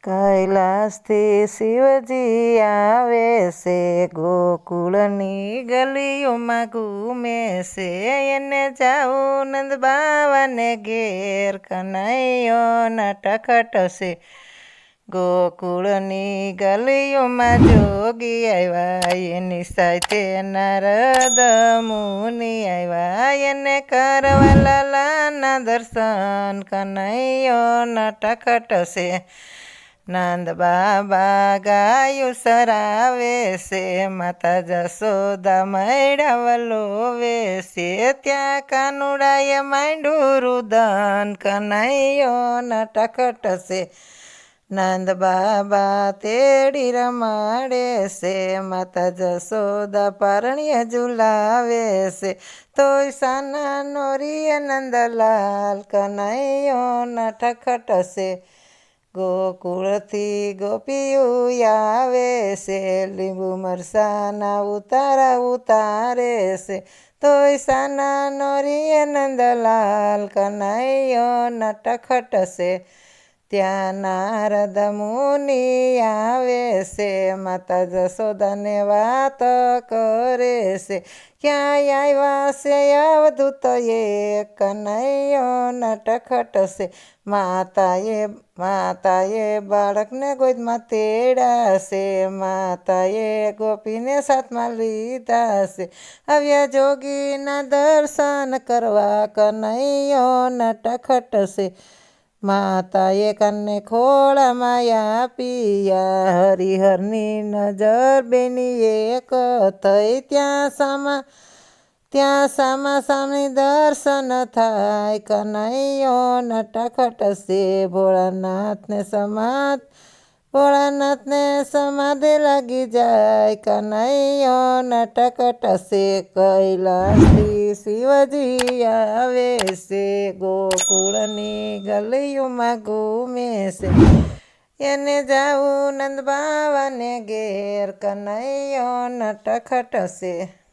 કૈલાસથી શિવજી આવે છે, ગોકુળની ગલીઓમાં ઘૂમે છે. એને જાવું નંદ બાવાને ઘેર, કનૈયો નટખટ છે. ગોકુળની ગલીઓમાં જોગી આવ્યા, એની સાથે નારદ મુનિ આવ્યા. એને કરવા લાલાના દર્શન, કનૈયો નટખટ છે. નંદ બાબા ગાયું સરાવે છે, માતા જશોદા મૈડા વલોવે છે. ત્યાં કાનુડાએ માંડ્યું રુદન, કનૈયો નટખટ છે. નંદ બાબા તેડી રમાડે છે, માતા જશોદા પરણીએ ઝુલાવે છે. તોય સાના નોરીએ નંદલાલ, કનૈયો નટખટ છે. ગોકુળથી ગોપીયું આવે છે, લીંબુ મરસાના ઉતારા ઉતારે છે. તોય સાના નોરીએ નંદલાલ, કનૈયો નટખટ છે. ત્યાં નારદ મુનિ આવે છે, માતા જશોદાને વાત કરે છે. ક્યાંય આવ્યા છે અવધૂત એક, કનૈયો નટખટ છે. માતાએ બાળકને ગોદમાં તેડ્યા છે, માતાએ ગોપીને સાથમાં લીધા છે. આવ્યા જોગીના દર્શન કરવા, કનૈયો નટખટ છે. માતાએ કાનને ખોળામાં આપ્યા, હરિહરની નજર બેની એક થઈ. ત્યાં સામા સામે દર્શન થાય, કનૈયો નટખટ છે. ભોળાનાથને સમાધિ લાગી જાય, કનૈયો નટખટ છે. કૈલાસથી શિવજી આવે છે, ગોકુળની ગલીઓમાં ઘૂમે છે. એને જાવું નંદ બાવાને ઘેર, કનૈયો નટખટ છે.